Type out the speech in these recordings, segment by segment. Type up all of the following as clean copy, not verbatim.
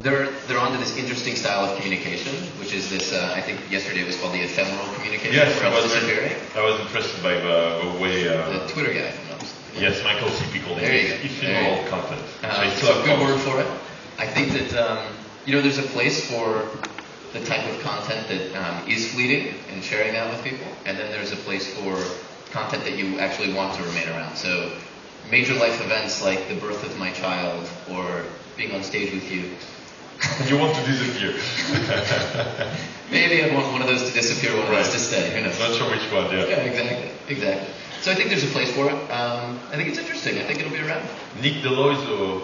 they're onto this interesting style of communication, which is this. I think yesterday it was called the ephemeral communication. Yes, where it's disappearing. I was interested by the way. The Twitter guy. Yes, Michael C.P. called it ephemeral content. It's a good word for it. I think that there's a place for the type of content that is fleeting and sharing that with people, and then there's a place for content that you actually want to remain around. So major life events like the birth of my child or being on stage with you. You want to disappear. Maybe I want one of those to disappear, one of those to stay. Who knows? Not sure which one, yeah. Yeah, exactly. So I think there's a place for it. I think it's interesting. I think it'll be around. Nick Deloiseau,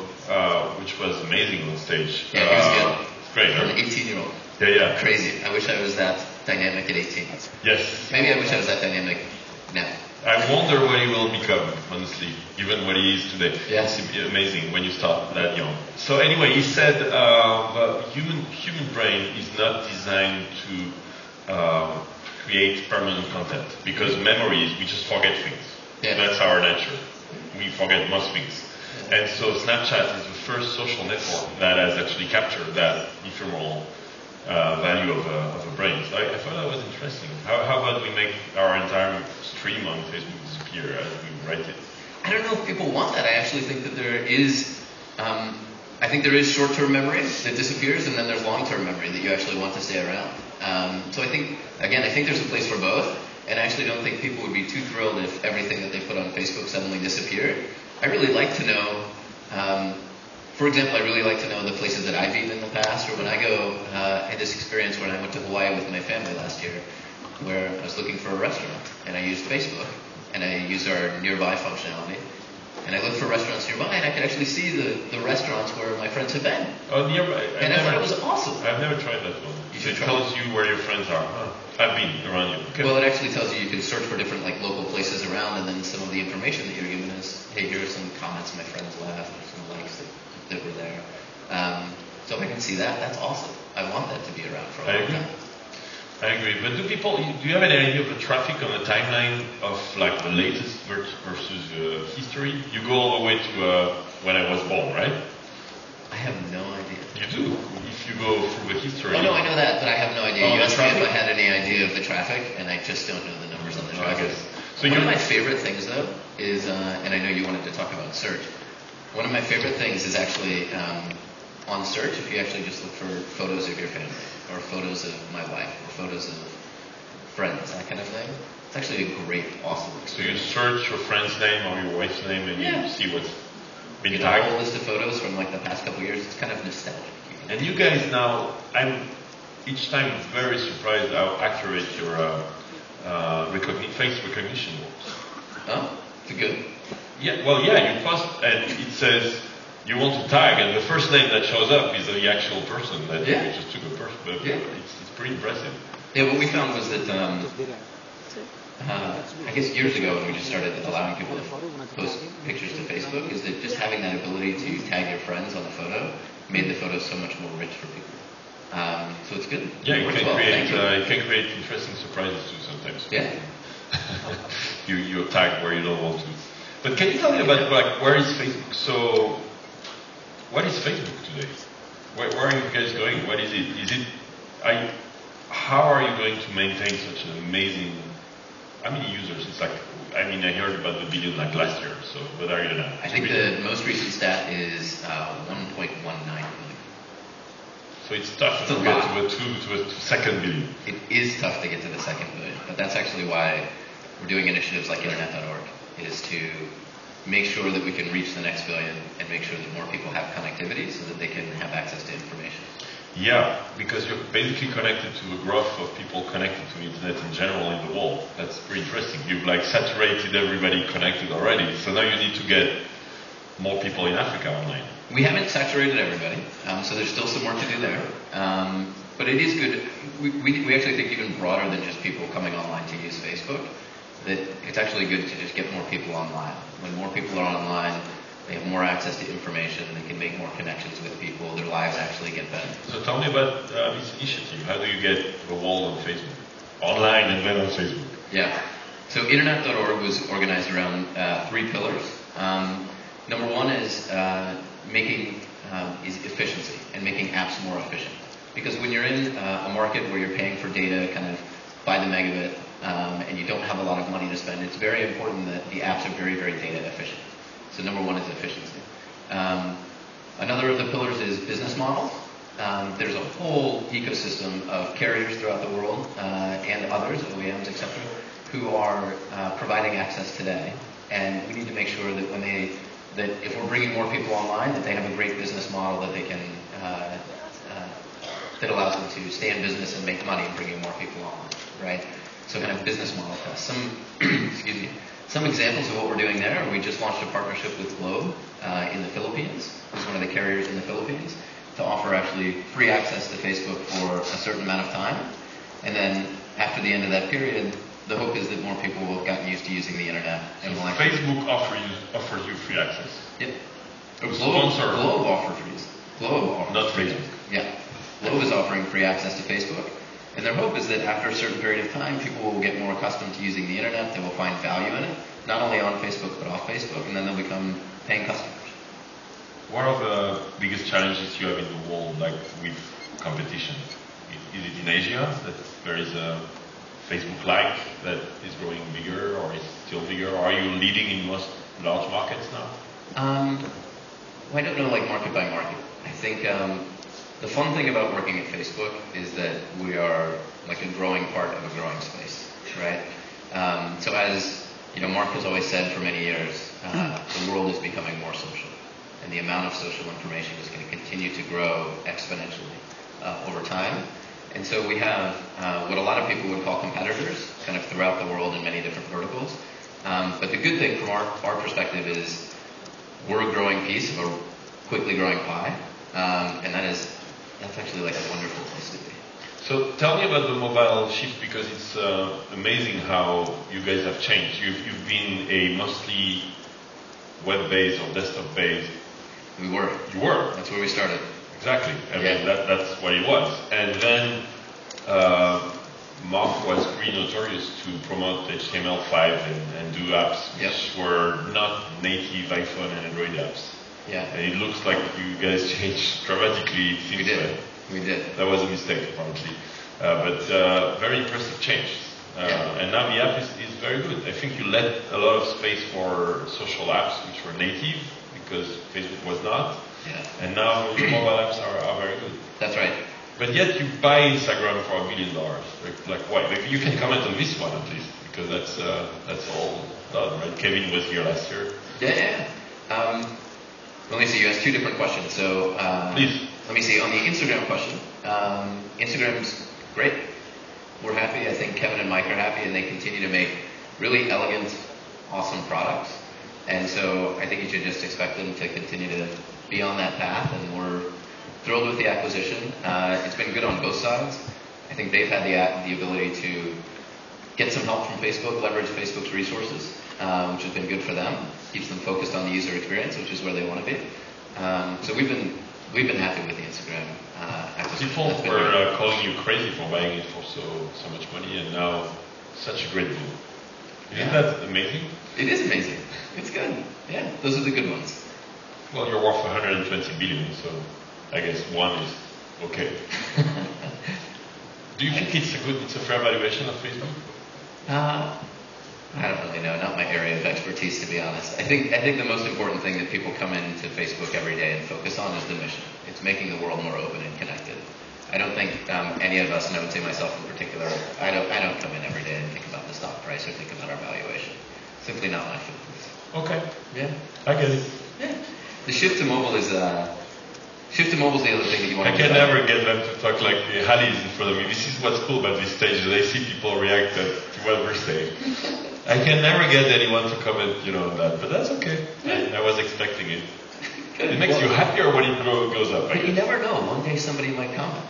which was amazing on stage. Yeah, he was good. Great. For an 18-year-old. Yeah. Crazy. I wish I was that dynamic at 18. Yes. Maybe I wish I was that dynamic now. I wonder what he will become, honestly, given what he is today. Yeah. It's amazing when you start that young. So anyway, he said the human brain is not designed to create permanent content, because memories, we just forget things. Yeah. That's our nature. We forget most things. And so Snapchat is the first social network that has actually captured that ephemeral value of a brain. So I thought that was interesting. How about we make our entire stream on Facebook disappear as we write it? I don't know if people want that. I actually think that there is short-term memory that disappears, and then there's long-term memory that you actually want to stay around. So I think there's a place for both, and I actually don't think people would be too thrilled if everything that they put on Facebook suddenly disappeared. I really like to know, for example, I really like to know the places that I've eaten in the past, or when I go, I had this experience when I went to Hawaii with my family last year, where I was looking for a restaurant, and I used Facebook, and I used our nearby functionality, and I looked for restaurants nearby, and I could actually see the restaurants where my friends had been. Oh, nearby? I thought it was awesome. I've never tried that one. It tells you where your friends are. I've been around you. Okay. Well, it actually tells you can search for different local places around, and then some of the information that you're given is, hey, here are some comments my friends left, or some likes that were there. So if I can see that, that's awesome. I want that to be around for a long time. I agree. But do you have any idea of the traffic on the timeline of the latest versus history? You go all the way to when I was born, right? I have no idea. You do. If you go through the history. Oh no, I know that, but I have no idea. You asked me if I had any idea of the traffic, and I just don't know the numbers on the traffic. So one of my favorite things, though, is, and I know you wanted to talk about search. One of my favorite things is actually on search. If you actually just look for photos of your family, or photos of my wife, or photos of friends, that kind of thing. It's actually a great, awesome experience. So you search your friend's name or your wife's name, and you see what's been tagged. A whole list of photos from the past couple of years. It's kind of nostalgic. And you guys now, I'm each time very surprised how accurate your face recognition works. Oh, it's good. Yeah, well, yeah, you post and it says you want to tag, and the first name that shows up is the actual person that you just took a person. But it's pretty impressive. Yeah, what we found was that I guess years ago when we just started allowing people to post pictures to Facebook, is that just having that ability to tag your friends on the photo made the photo so much more rich for people. So it's good. Yeah, you can create interesting surprises too sometimes. Yeah. you tag where you don't want to. But can you tell me about where is Facebook? So, what is Facebook today? Where are you guys going? What is it? How are you going to maintain such an amazing? How many users? It's I heard about the billion last year. So, what are you now? I think the most recent stat is 1.19 million. So it's tough to get to a second billion. It is tough to get to the second billion, but that's actually why we're doing initiatives like Internet.org, is to make sure that we can reach the next billion and make sure that more people have connectivity so that they can have access to information. Yeah, because you're basically connected to a graph of people connected to the internet in general in the world. That's pretty interesting. You've saturated everybody connected already, so now you need to get more people in Africa online. We haven't saturated everybody, so there's still some work to do there. But it is good. We actually think even broader than just people coming online to use Facebook, that it's actually good to just get more people online. When more people are online, they have more access to information, they can make more connections with people, their lives actually get better. So tell me about this initiative. How do you get the wall on Facebook? Online and then on Facebook? Yeah. So Internet.org was organized around 3 pillars. Number one is making is efficiency and making apps more efficient. Because when you're in a market where you're paying for data kind of by the megabit and you don't have a lot of money to spend, it's very important that the apps are very, very data efficient. So number one is efficiency. Another of the pillars is business models. There's a whole ecosystem of carriers throughout the world and others, OEMs, etc., who are providing access today. And we need to make sure that that if we're bringing more people online, that they have a great business model that they can that allows them to stay in business and make money bringing more people online, right? So kind of business model tests. Excuse me. Some examples of what we're doing there. We just launched a partnership with Globe in the Philippines. It's one of the carriers in the Philippines to offer actually free access to Facebook for a certain amount of time. And then after the end of that period, the hope is that more people will have gotten used to using the internet. And so Facebook offers you free access? Yep. Globe offers. Globe offers. Not Facebook. Yeah. Globe is offering free access to Facebook. And their hope is that after a certain period of time, people will get more accustomed to using the internet. They will find value in it, not only on Facebook, but off Facebook, and then they'll become paying customers. What are the biggest challenges you have in the world, like with competition? Is it in Asia that there is a Facebook-like that is growing bigger, or is still bigger? Or are you leading in most large markets now? Well, I don't know, like market by market. I think the fun thing about working at Facebook is that we are like a growing part of a growing space, right? So as you know, Mark has always said for many years, the world is becoming more social, and the amount of social information is going to continue to grow exponentially over time. And so we have what a lot of people would call competitors, kind of throughout the world in many different verticals. But the good thing from our perspective is we're a growing piece of a quickly growing pie, and that's actually like a wonderful place to be. So tell me about the mobile shift, because it's amazing how you guys have changed. You've been a mostly web-based or desktop-based. We were. You were. That's where we started. Exactly. I mean, that's what it was. And then Mark was pretty notorious to promote HTML5 and do apps which were not native iPhone and Android apps. Yeah. And it looks like you guys changed dramatically since We did. then. We did. That was a mistake, apparently. But very impressive change. And now the app is very good. I think you left a lot of space for social apps which were native because Facebook was not. Yeah. And now your mobile apps are very good. That's right. But yet you buy Instagram for $1 billion. Like why? Maybe you can comment on this one at least, because that's all done, right? Kevin was here last year. Yeah. Let me see. You asked two different questions. So please. Let me see. On the Instagram question, Instagram's great. We're happy. I think Kevin and Mike are happy, and they continue to make really elegant, awesome products. And so I think you should just expect them to continue to be on that path, and we're thrilled with the acquisition. It's been good on both sides. I think they've had the ability to get some help from Facebook, leverage Facebook's resources, which has been good for them. Keeps them focused on the user experience, which is where they want to be. So we've been happy with the Instagram acquisition. People were calling you crazy for buying it for so much money, and now such a great deal. Isn't that amazing? It is amazing. It's good. Yeah, those are the good ones. Well, you're worth 120 billion, so I guess one is okay. Do you think it's a fair valuation of Facebook? I don't really know. Not my area of expertise, to be honest. I think the most important thing that people come into Facebook every day and focus on is the mission. It's making the world more open and connected. I don't think any of us, and I would say myself in particular, I don't come in every day and think about the stock price or think about our valuation. Simply not my focus. Okay. Yeah. I get it. Yeah. The shift to mobile is the other thing that you want to I can never get them to talk like Hallie is in front of me. This is what's cool about this stage, that I see people react to what we're saying. I can never get anyone to comment, on that, but that's okay. I was expecting it. It makes you happier when it goes up. But you never know. One day somebody might comment.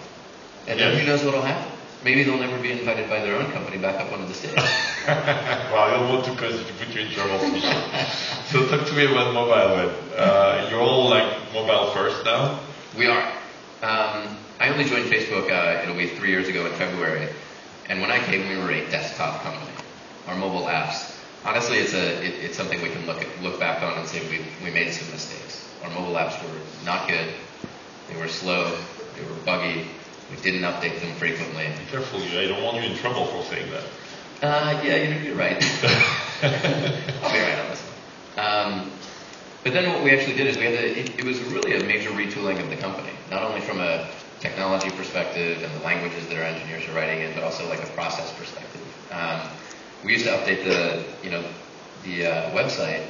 And then who knows what will happen. Maybe they'll never be invited by their own company back up onto the stage. Well, I don't want to put you in trouble. So talk to me about mobile web. You're all like mobile first now? We are. I only joined Facebook, it'll be 3 years ago in February. And when I came, we were a desktop company. Our mobile apps, honestly, it's something we can look back on and say we made some mistakes. Our mobile apps were not good. They were slow. They were buggy. We didn't update them frequently. Be careful, I don't want you in trouble for saying that. Yeah, you're right. I'll be right on this one. But then what we actually did is it was really a major retooling of the company, not only from a technology perspective and the languages that our engineers are writing in, but also like a process perspective. We used to update the website,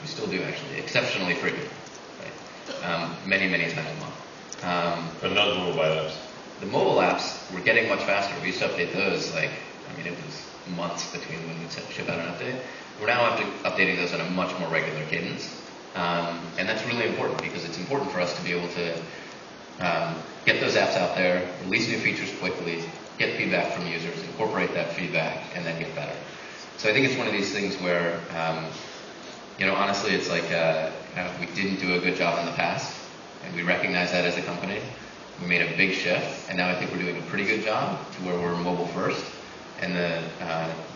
we still do actually, exceptionally frequently, right? Many times a month. But not the mobile apps. The mobile apps were getting much faster. We used to update those it was months between when we'd ship out an update. We're now updating those on a much more regular cadence. And that's really important because it's important for us to be able to get those apps out there, release new features quickly, get feedback from users, incorporate that feedback, and then get better. So I think it's one of these things where, honestly, it's like we didn't do a good job in the past, and we recognize that as a company. We made a big shift, and now I think we're doing a pretty good job to where we're mobile first. And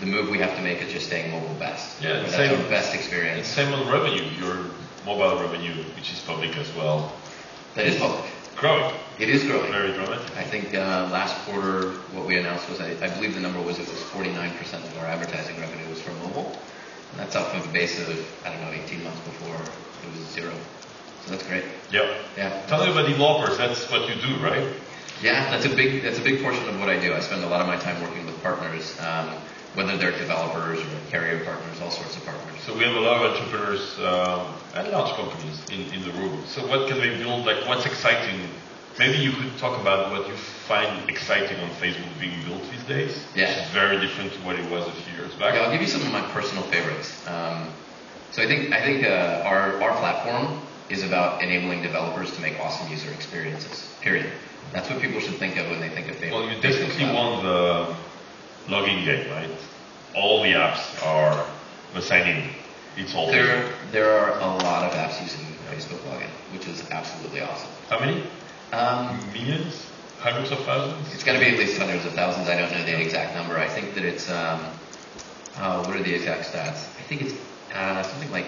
the move we have to make is just staying mobile best. Yeah, that's our best experience. Same on revenue. Your mobile revenue, which is public as well. That is public. Growing. It is growing. Very dramatic. I think last quarter, what we announced was, I believe the number was 49% of our advertising revenue was from mobile. And that's up from a base of, 18 months before it was 0. So that's great. Yep. Yeah. Tell me about developers. That's what you do, right? Yeah, that's a big portion of what I do. I spend a lot of my time working with partners, whether they're developers or carrier partners, all sorts of partners. So we have a lot of entrepreneurs and large companies in the room. So what can they build? Like, what's exciting? Maybe you could talk about what you find exciting on Facebook being built these days. Yeah. Which is very different to what it was a few years back. Yeah, I'll give you some of my personal favorites. So I think our platform is about enabling developers to make awesome user experiences. Period. That's what people should think of when they think of Facebook. Well, you definitely won the login game, right? All the apps are the sign-in. It's all there are a lot of apps using Facebook login, which is absolutely awesome. How many? Millions? Hundreds of thousands? It's got to be at least hundreds of thousands. I don't know the exact number. I think that it's, what are the exact stats? I think it's something like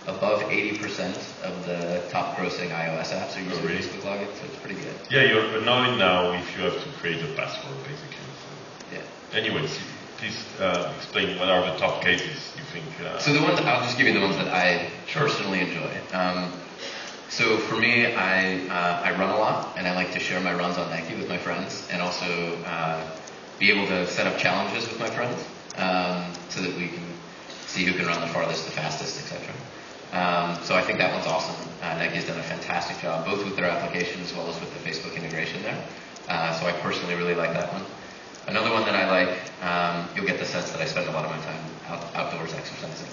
above 80% of the top grossing iOS apps are using Facebook login, so it's pretty good. Yeah, you're annoyed now if you have to create a password, basically. So. Yeah. Anyways, please explain what are the top cases you think. So the ones, I'll just give you the ones that I personally enjoy. So for me, I run a lot, and I like to share my runs on Nike with my friends, and also be able to set up challenges with my friends, so that we can see who can run the farthest, the fastest, etc. So I think that one's awesome. Nike's done a fantastic job, both with their application as well as with the Facebook integration there. So I personally really like that one. Another one that I like, you'll get the sense that I spend a lot of my time outdoors exercising,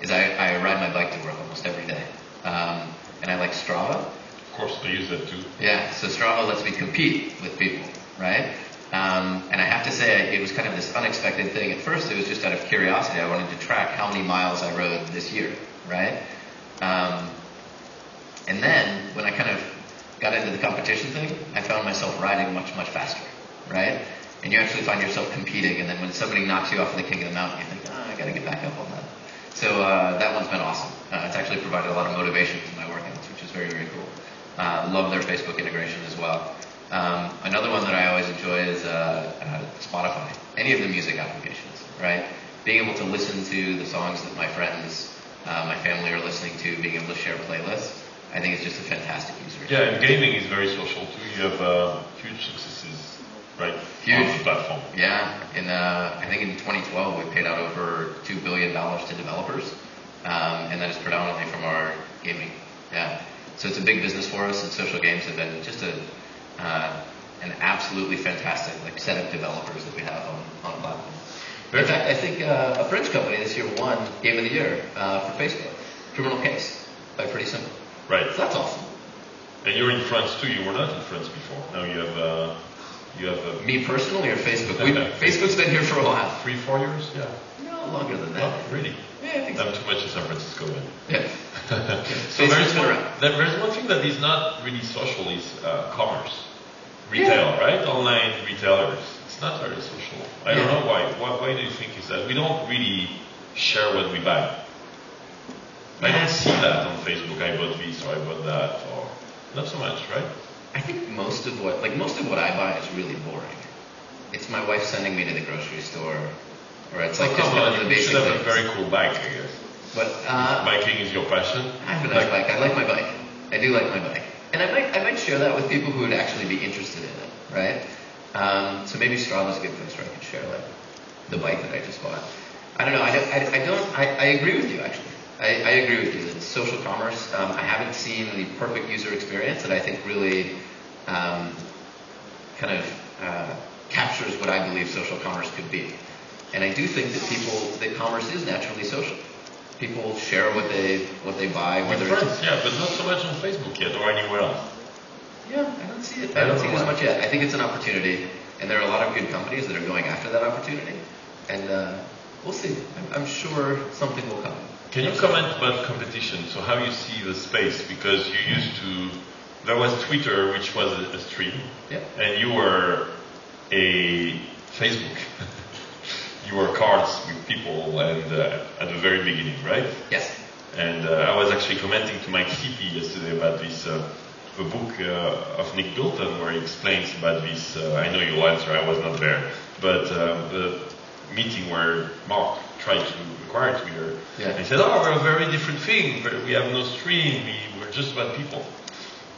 is I ride my bike to work almost every day. And I like Strava. Of course, I use that too. Yeah, so Strava lets me compete with people, right? And I have to say, it was kind of this unexpected thing. At first, it was just out of curiosity. I wanted to track how many miles I rode this year, right? And then, when I kind of got into the competition thing, I found myself riding much faster, right? And you actually find yourself competing, and then when somebody knocks you off of the king of the mountain, you think, I gotta get back up on that. So that one's been awesome. It's actually provided a lot of motivation to my workouts, which is very cool. Love their Facebook integration as well. Another one that I always enjoy is Spotify. Any of the music applications, right? Being able to listen to the songs that my friends, my family are listening to, being able to share playlists, I think it's just a fantastic user experience. Yeah, and gaming is very social too. You have huge successes, right? Huge. On the platform. Yeah, I think in 2012 we paid out over $2 billion to developers, and that is predominantly from our gaming. Yeah, so it's a big business for us, and social games have been just an absolutely fantastic set of developers that we have on the platform. In fact, I think a French company this year won Game of the Year for Facebook. Criminal Case, by Pretty Simple. Right. So that's awesome. And you're in France too. You were not in France before. Now you have. Me personally or Facebook? Facebook's been here for a while. 3-4 years? Yeah. No, longer than that. Oh, really? Yeah, I think so. I'm too much in San Francisco then. Yeah. So there's one thing that is not really social is commerce. Retail, right? Online retailers. It's not very social. I don't know why. Why do you think is that? We don't really share what we buy. I don't see that on Facebook. I bought this or I bought that, or not so much, right? I think most of what I buy is really boring. It's my wife sending me to the grocery store, or it's like just one of the basic things. You should have things. a very cool bike, I guess. But biking is your passion. I have a nice bike. I like my bike. I do like my bike, and I might share that with people who would actually be interested in it, right? So maybe Strava's a good place where I could share like the bike that I just bought. I don't know. I agree with you actually. I agree with you. It's social commerce. I haven't seen the perfect user experience that I think really kind of captures what I believe social commerce could be. And I do think that commerce is naturally social. People share what they buy, whether with friends, yeah, but not so much on Facebook yet or anywhere else. Yeah, I don't see it. I don't see it as much yet. I think it's an opportunity, and there are a lot of good companies that are going after that opportunity. And we'll see. I'm sure something will come. Can you comment about competition? So how you see the space? Because you used to, there was Twitter, which was a stream, yeah. And you were a Facebook. You were cards with people, and at the very beginning, right? Yes. And I was actually commenting to Mike CP yesterday about this the book of Nick Bilton, where he explains about this. I know you'll answer. I was not there, but the meeting where Mark tried to acquire Twitter. Yeah. He said, "Oh, we're a very different thing. We have no stream. We're just about people,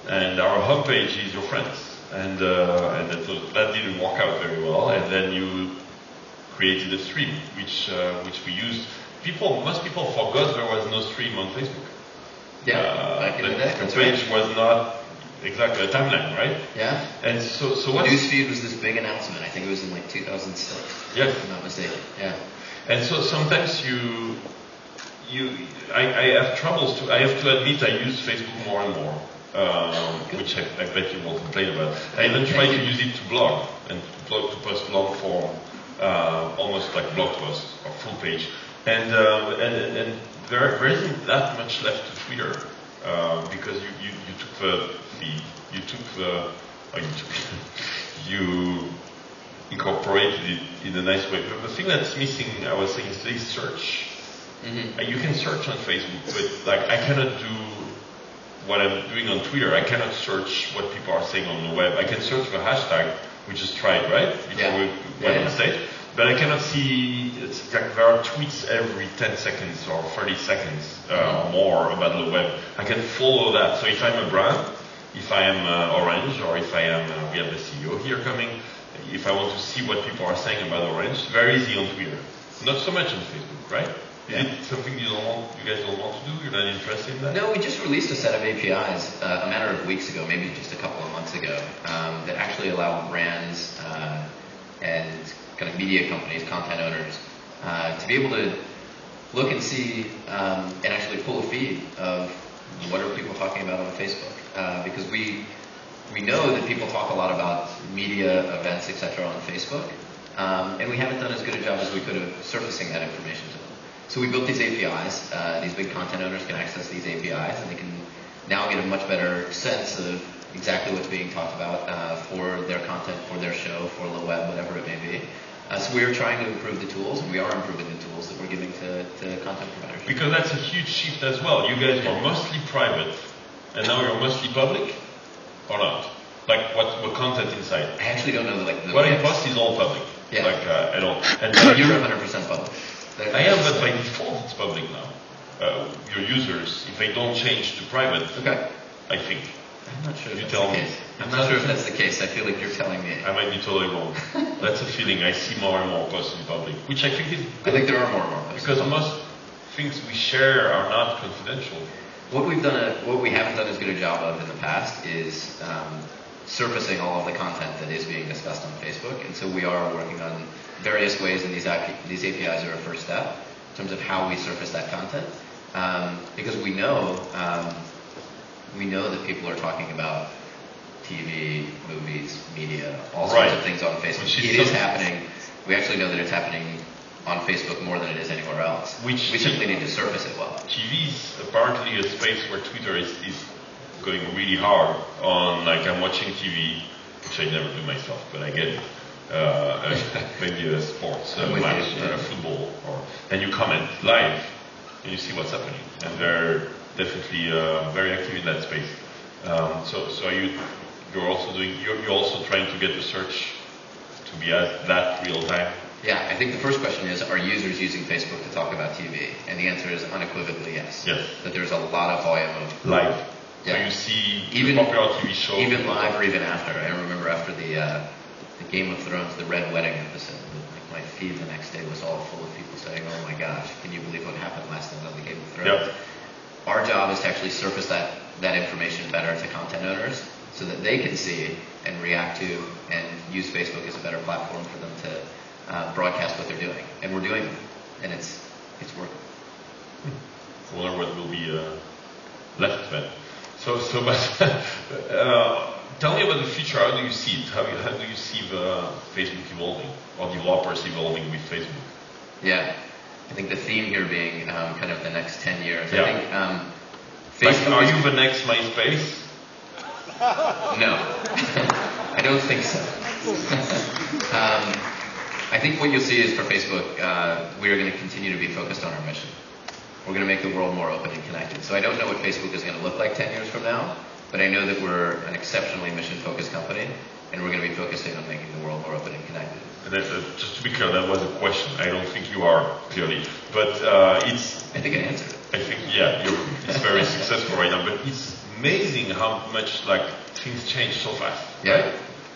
and our homepage is your friends." And that didn't work out very well. And then you created a stream, which we used. Most people forgot there was no stream on Facebook. Yeah, the page was not exactly a timeline, right? Yeah. And so what? Newsfeed was this big announcement. I think it was in like 2006. Yes. If I'm not mistaken. Yeah. And so sometimes I have troubles I have to admit I use Facebook more and more. Which I bet you will complain about. I even try to use it to blog and to post long form, almost like blog posts or full page. And there isn't that much left to Twitter because you took the feed, you incorporated it in a nice way. But the thing that's missing, I was saying, is search. Mm-hmm. You can search on Facebook, but like I cannot do what I'm doing on Twitter. I cannot search what people are saying on the web. I can search the hashtag, we just tried, right? Before we went on stage. But I cannot see, it's like there are tweets every 10 seconds or 30 seconds or more about the web. I can follow that. So if I'm a brand, if I am Orange, or if I am, we have the CEO here coming, if I want to see what people are saying about Orange, very easy on Twitter. Not so much on Facebook, right? Is it something you guys don't want to do? You're not interested in that? No, we just released a set of APIs a matter of weeks ago, maybe just a couple of months ago, that actually allow brands and kind of media companies, content owners, to be able to look and see and actually pull a feed of what are people talking about on Facebook. Because we know that people talk a lot about media, events, etc. on Facebook, and we haven't done as good a job as we could of surfacing that information to them. So we built these APIs. These big content owners can access these APIs, and they can now get a much better sense of exactly what's being talked about for their content, for their show, for the web, whatever it may be. So we are trying to improve the tools, and we are improving the tools that we're giving to content providers. Because that's a huge shift as well. You guys were mostly private, and now you're mostly public, or not? Like what content inside? I actually don't know. Like what I post is all public. Yeah. Like at all. And you're 100% public. I am, but by default it's public now. Your users, if they don't change to private, okay. I think. I'm not sure. You tell me. I'm not sure if that's the case. I feel like you're telling me. I might be totally wrong. That's a feeling. I see more and more posts in public, which I think is good. I think there are more and more posts. Because most things we share are not confidential. What we haven't done as good a job of in the past is surfacing all of the content that is being discussed on Facebook, and so we are working on various ways, and these APIs are a first step in terms of how we surface that content, because we know that people are talking about TV, movies, media, all sorts of things on Facebook. It is happening. We actually know that it's happening on Facebook more than it is anywhere else. We simply need to surface it well. TV is apparently a space where Twitter is going really hard on, like I'm watching TV, which I never do myself, but I get it. Maybe a sports match, football, and you comment live, and you see what's happening. And they're definitely very active in that space. So are you you're also trying to get the search to be at that real time. Yeah, I think the first question is, are users using Facebook to talk about TV? And the answer is unequivocally yes. Yes. That there's a lot of volume of live. Yeah. So you see even popular TV shows. Even live or even after. I remember after the Game of Thrones, the Red Wedding episode, like my feed the next day was all full of people saying, oh my gosh, can you believe what happened last night on the Game of Thrones? Yep. Our job is to actually surface that information better to content owners so that they can see and react to and use Facebook as a better platform for them to broadcast what they're doing. And we're doing it. And it's working. I wonder what will be left then. But tell me about the future. How do you see it? How do you see the Facebook evolving, or developers evolving with Facebook? Yeah, I think the theme here being kind of the next 10 years. Yeah. I think Facebook. Are you the next MySpace? No, I don't think so. I think what you'll see is for Facebook, we are going to continue to be focused on our mission. We're going to make the world more open and connected. So I don't know what Facebook is going to look like 10 years from now, but I know that we're an exceptionally mission-focused company, and we're going to be focusing on making the world more open and connected. And just to be clear, that was a question. I don't think you are, clearly. But it's... I think I answered it. I think, yeah, it's very successful right now. But it's amazing how much, things change so fast. Yeah.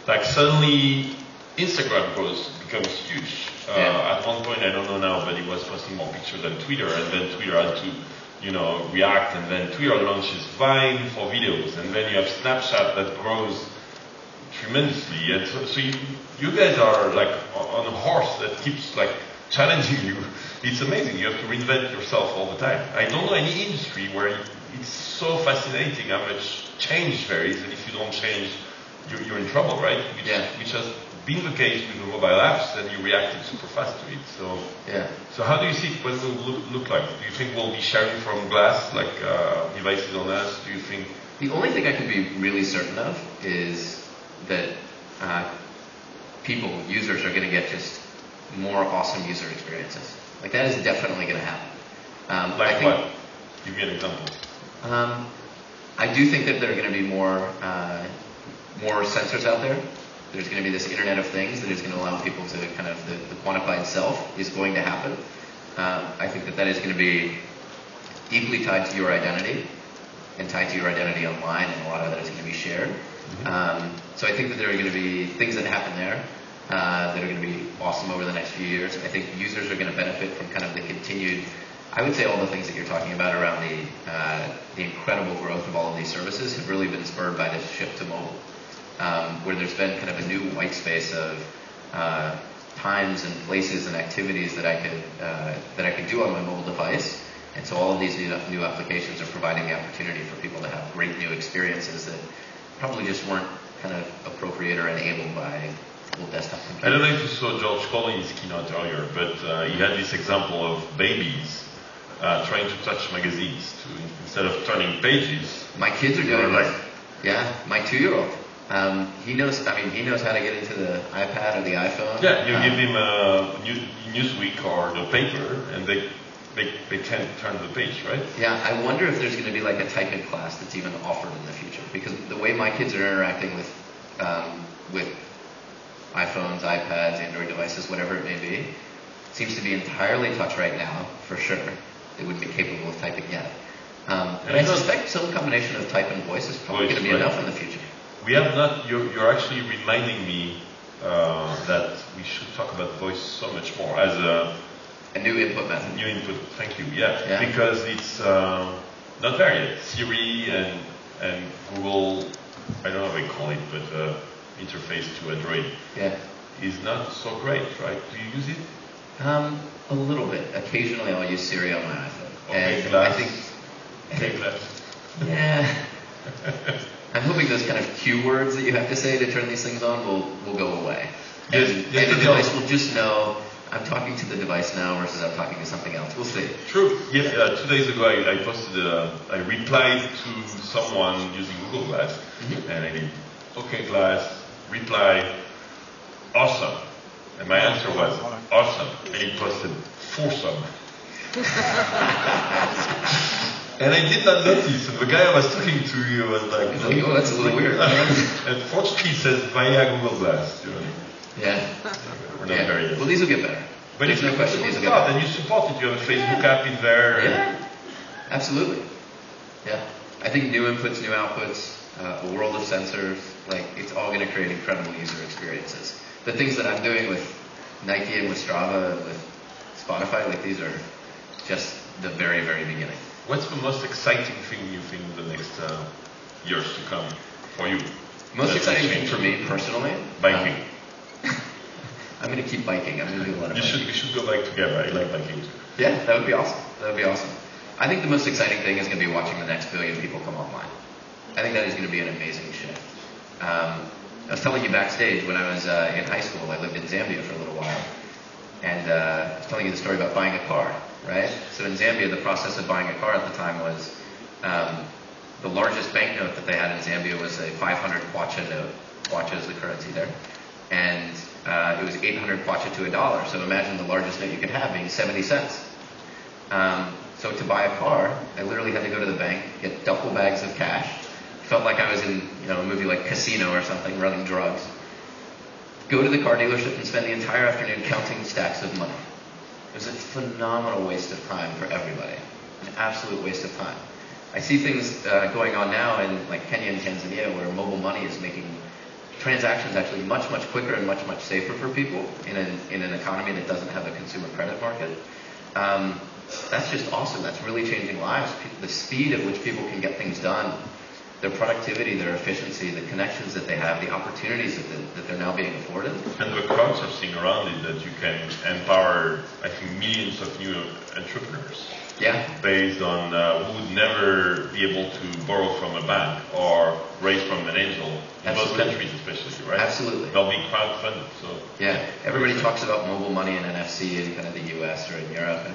Like, suddenly, Instagram becomes huge. At one point, I don't know now, but it was posting more pictures than Twitter, and then Twitter had to, react, and then Twitter launches Vine for videos, and then you have Snapchat that grows tremendously, and so you guys are on a horse that keeps challenging you. It's amazing. You have to reinvent yourself all the time. I don't know any industry where it's so fascinating how much change there is, and if you don't change, you're in trouble, right? Which has been the case with the mobile apps, and you reacted super fast to it. So, So how do you see what it will look like? Do you think we'll be sharing from glass, devices on us? Do you think? The only thing I can be really certain of is that users are going to get just more awesome user experiences. That is definitely going to happen. What? Give me an example. I do think that there are going to be more sensors out there. There's going to be this Internet of Things that is going to allow people to kind of, the quantified self is going to happen. I think that is going to be deeply tied to your identity and tied to your identity online, and a lot of that is going to be shared. So I think that there are going to be things that happen there that are going to be awesome over the next few years. I think users are going to benefit from kind of the continued, I would say all the things that you're talking about around the incredible growth of all of these services have really been spurred by this shift to mobile. Where there's been kind of a new white space of times and places and activities that I could do on my mobile device, and so all of these new applications are providing the opportunity for people to have great new experiences that probably just weren't kind of appropriate or enabled by old desktop computers. I don't know if you saw George Collins' keynote earlier, but he had this example of babies trying to touch magazines instead of turning pages. My kids are doing that. Yeah, my 2-year-old. He knows how to get into the iPad or the iPhone. Yeah, you give him a Newsweek or the paper, and they can't turn the page, right? Yeah, I wonder if there's going to be a typing class that's even offered in the future, because the way my kids are interacting with iPhones, iPads, Android devices, whatever it may be, seems to be entirely touch right now, for sure. They wouldn't be capable of typing yet. But I suspect some combination of type and voice is probably going to be enough in the future. We have not. You're actually reminding me that we should talk about voice so much more as a new input method. New input. Thank you. Yeah. Because it's not there yet. Siri and Google, I don't know how they call it, but interface to Android is not so great, right? Do you use it? A little bit. Occasionally, I'll use Siri on my iPhone. Okay, and glass. I think glass. Yeah. I'm hoping those kind of cue words that you have to say to turn these things on will go away. And the device will just know I'm talking to the device now versus I'm talking to something else. We'll see. True. Yes. 2 days ago, I posted. I replied to someone using Google Glass, and I did, "Okay, Glass, reply, awesome." And my answer was awesome, and he posted "foursome." And I did not notice. The guy I was talking to was like, oh, that's a little weird. And fortunately, it says via Google Glass. Yeah. We're not there yet. Well, these will get better. But there's no question these will get better. better. And you support it. You have a Facebook app in there. Yeah. Absolutely. Yeah. I think new inputs, new outputs, a world of sensors, like it's all going to create incredible user experiences. The things that I'm doing with Nike and with Strava and with Spotify, like these are just the very, very beginning. What's the most exciting thing you think in the next years to come for you? Most exciting thing for me personally? Biking. I'm going to keep biking. I'm going to do a lot of biking. We should go bike together. I like biking too. Yeah, that would be awesome. That would be awesome. I think the most exciting thing is going to be watching the next billion people come online. I think that is going to be an amazing shift. I was telling you backstage when I was in high school, I lived in Zambia for a little while. And I was telling you the story about buying a car, right? So in Zambia, the process of buying a car at the time was the largest banknote that they had in Zambia was a 500 kwacha note. Kwacha is the currency there. And it was 800 kwacha to $1. So imagine the largest note you could have being 70 cents. So to buy a car, I literally had to go to the bank, get duffel bags of cash. Felt like I was in a movie like Casino or something, running drugs. Go to the car dealership and spend the entire afternoon counting stacks of money. It was a phenomenal waste of time for everybody. An absolute waste of time. I see things going on now in like Kenya and Tanzania where mobile money is making transactions actually much, much quicker and much, much safer for people in an economy that doesn't have a consumer credit market. That's just awesome. That's really changing lives. The speed at which people can get things done, their productivity, their efficiency, the connections that they have, the opportunities that they're now being afforded. And the crowdsourcing around it that you can empower, I think, millions of new entrepreneurs. Yeah. Based on who would never be able to borrow from a bank or raise from an angel in most countries, especially, right? Absolutely. They'll be crowdfunded. So yeah, everybody talks about mobile money and NFC in kind of the U.S. or in Europe, and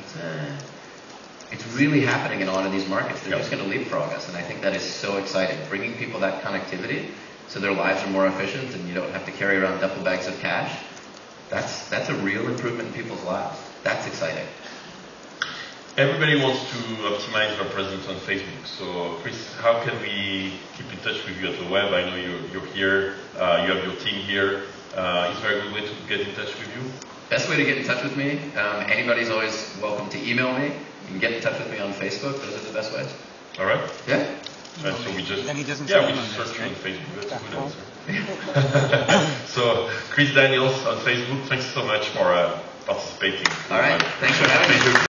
it's really happening in a lot of these markets. They're just going to leapfrog us, and I think that is so exciting. Bringing people that connectivity so their lives are more efficient, and you don't have to carry around duffel bags of cash. That's a real improvement in people's lives. That's exciting. Everybody wants to optimize their presence on Facebook. So, Chris, how can we keep in touch with you at the web? I know you're here. You have your team here. Is there a good way to get in touch with you? Best way to get in touch with me, anybody's always welcome to email me. You can get in touch with me on Facebook. Those are the best ways. All right. Yeah. So we just, then he doesn't we just search you on Facebook. That's a good answer. So, Chris Daniels on Facebook, thanks so much for participating. All right. Thanks for having me.